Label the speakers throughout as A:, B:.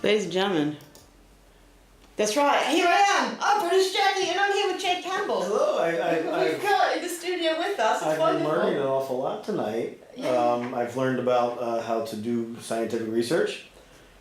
A: Ladies and gentlemen, that's right, here I am! I'm British Jackie and I'm here with Jay Campbell.
B: Hello,
A: We've got in the studio with us, it's
B: I've
A: wonderful.
B: been learning an awful lot tonight.
A: Yeah.
B: I've learned about how to do scientific research,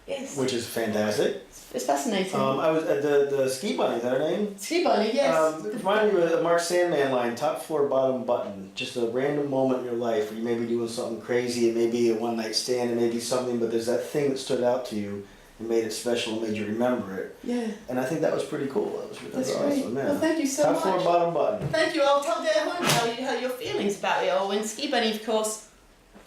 A: Yes.
B: which is fantastic.
A: It's fascinating.
B: I was at the Ski Bunny, is that her name?
A: Ski Bunny, yes.
B: It reminded me of the Mark Sandman line, top floor, bottom button. Just a random moment in your life where you may be doing something crazy, it may be a one night stand, it may be something, but there's that thing that stood out to you and made it special and made you remember it.
A: Yeah.
B: And I think that was pretty cool. That was
A: That's
B: awesome.
A: great.
B: Yeah.
A: Well, thank you so
B: top
A: much.
B: Top floor, bottom button.
A: Thank you. I'll tell everyone how your feelings about it all. And Ski Bunny, of course,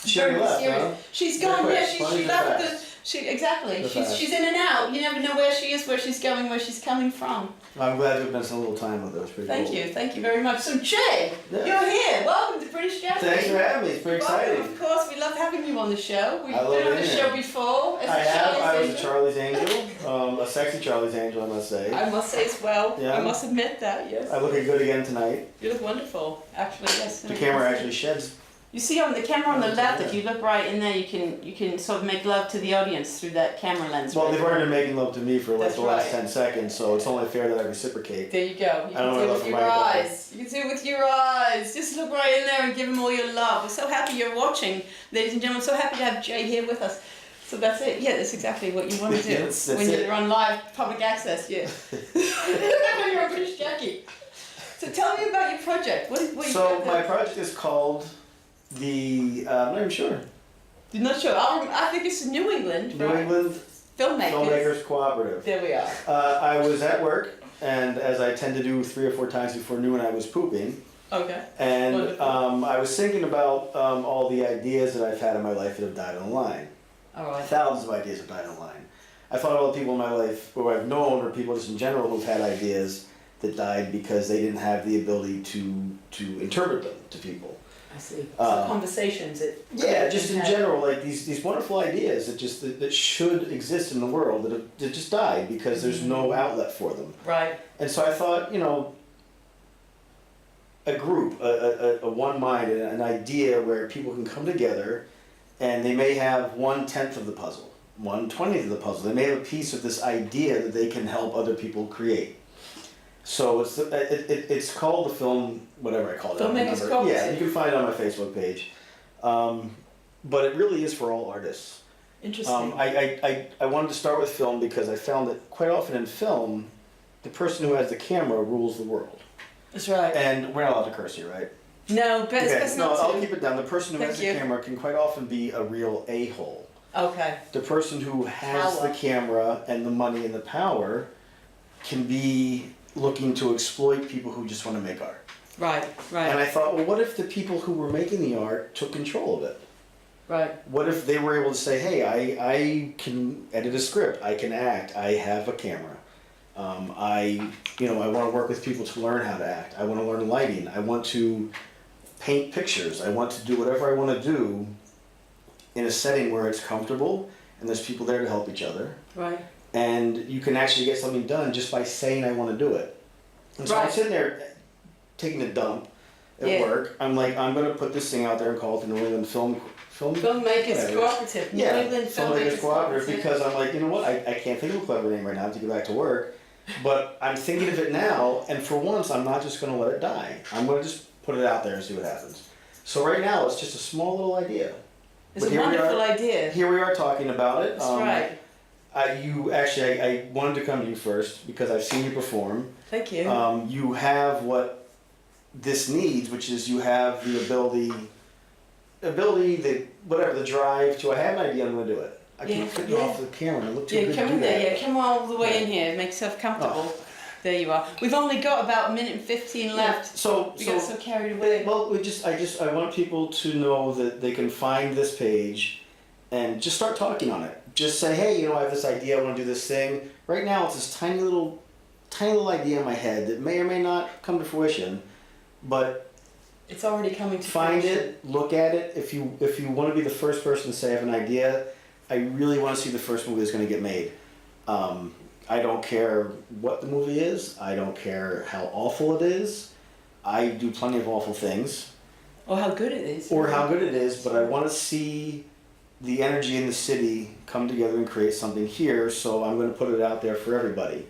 B: She already left, huh?
A: She's gone. Yeah, she left.
B: Exactly.
A: She's in and out. You never know where she is, where she's going, where she's coming from.
B: I'm glad you've spent a little time with us.
A: Thank you very much. So Jay, you're here. Welcome to British Jackie.
B: Thanks for having me. It's pretty exciting.
A: Of course, we love having you on the show. We've
B: been
A: on the show before.
B: I was a Charlie's Angel, a sexy Charlie's Angel, I must say.
A: I must say as well.
B: Yeah.
A: I must admit that. Yes.
B: I look good again tonight.
A: You look wonderful. Actually, yes.
B: The camera actually sheds.
A: You see on the camera on the left, if you look right in there, you can sort of make love to the audience through that camera lens.
B: Well, they've already been making love to me for like
A: That's
B: the last
A: right.
B: 10 seconds, so it's only fair that I reciprocate.
A: There you go. You
B: I don't
A: can do
B: know
A: it
B: if
A: with
B: I
A: your
B: might, but-
A: eyes. You can do it with your eyes. Just look right in there and give them all your love. We're so happy you're watching, ladies and gentlemen. So happy to have Jay here with us. So that's it. Yeah, that's exactly what you want to do
B: That's
A: when
B: it.
A: you're on live public access. Yeah. When you're on British Jackie. So tell me about your project. What you
B: So
A: got
B: my
A: there?
B: project is called I'm not even sure.
A: You're not sure. I think it's New England.
B: New
A: right?
B: England Filmmakers Cooperative.
A: There we are.
B: I was at work, and as I tend to do 3 or 4 times before noon, I was pooping.
A: Okay.
B: And
A: Wonderful.
B: I was thinking about all the ideas that I've had in my life that have died on the line.
A: All right.
B: Thousands of ideas have died on the line. I thought of all the people in my life who I've known, or people just in general who've had ideas that died because they didn't have the ability to interpret them to people.
A: I see. So conversations.
B: Yeah, just in general, like these wonderful ideas that should exist in the world that just died because there's no outlet for them.
A: Right.
B: And so I thought, a group, a one mind, an idea where people can come together, and they may have 1/10 of the puzzle, 1/20 of the puzzle. They may have a piece of this idea that they can help other people create. So it's called the film, whatever I call it.
A: Filmmakers Cooperative.
B: Yeah, you can find it on my Facebook page. But it really is for all artists.
A: Interesting.
B: I wanted to start with film because I found that quite often in film, the person who has the camera rules the world.
A: That's right.
B: And we're not allowed to curse here, right?
A: No, but
B: Okay,
A: it's
B: no,
A: not
B: I'll
A: to.
B: keep it down. The person who
A: Thank
B: has
A: you.
B: the camera can quite often be a real a-hole.
A: Okay.
B: The person who has
A: Power.
B: the camera and the money and the power can be looking to exploit people who just want to make art.
A: Right. Right.
B: And I thought, well, what if the people who were making the art took control of it?
A: Right.
B: What if they were able to say, hey, I can edit a script, I can act, I have a camera. I want to work with people to learn how to act. I want to learn lighting. I want to paint pictures. I want to do whatever I want to do in a setting where it's comfortable and there's people there to help each other.
A: Right.
B: And you can actually get something done just by saying I want to do it. And so I'm
A: Right.
B: sitting there taking a dump at
A: Yeah.
B: work. I'm like, I'm going to put this thing out there and call it the New England
A: Filmmakers
B: whatever.
A: Cooperative. New
B: Yeah,
A: England
B: Filmmakers Cooperative, because I'm like, you know what, I can't think of a clever name right now to go back to work, but I'm thinking of it now, and for once, I'm not just going to let it die. I'm going to just put it out there and see what happens. So right now, it's just a small little idea.
A: It's
B: But
A: a wonderful
B: we
A: idea.
B: Here we are talking about it.
A: That's right.
B: I wanted to come to you first because I've seen you perform.
A: Thank you.
B: You have what this needs, which is you have the ability, the drive to, I have an idea, I'm going to do it. I keep cutting you off the camera and I look too good
A: Come
B: to
A: in
B: do
A: there.
B: that.
A: Yeah, come all the way in here. Make yourself comfortable.
B: Oh.
A: There you are. We've only got about 1:15 left.
B: So
A: We got so carried away.
B: well, I want people to know that they can find this page and just start talking on it. Just say, hey, I have this idea, I want to do this thing. Right now, it's this tiny little idea in my head that may or may not come to fruition, but
A: It's already coming to
B: find
A: fruition.
B: it, look at it. If you want to be the first person to say I have an idea, I really want to see the first movie that's going to get made. I don't care what the movie is. I don't care how awful it is. I do plenty of awful things.
A: Or how good it is.
B: Or how good it is, but I want to see the energy in the city come together and create something here. So I'm going to put it out there for everybody.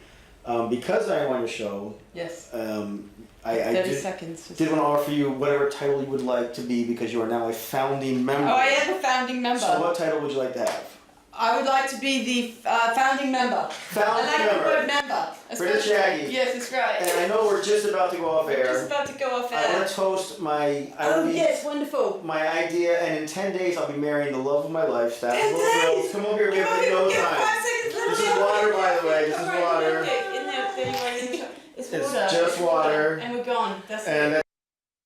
B: Because I won your show,
A: Yes.
B: I
A: 30
B: did,
A: seconds.
B: did want to offer you whatever title you would like to be because you are now a founding member.
A: Oh, I am a founding member.
B: So what title would you like to have?
A: I would like to be the founding member.
B: Founding
A: I like
B: member.
A: the word member.
B: British Shaggy.
A: Yes, that's right.
B: And I know we're just about to go off
A: We're
B: air.
A: just about to go off
B: I
A: air.
B: want to toast my.
A: Oh, yes, wonderful.
B: My idea, and in 10 days I'll be marrying the love of my life.
A: 10 days?
B: Come over here, we have no
A: Give
B: time.
A: 5 seconds left.
B: This is water, by the way. This is
A: Alright,
B: water.
A: okay, in there, anyway, it's water.
B: It's just water.
A: And we're gone. That's
B: And
A: it.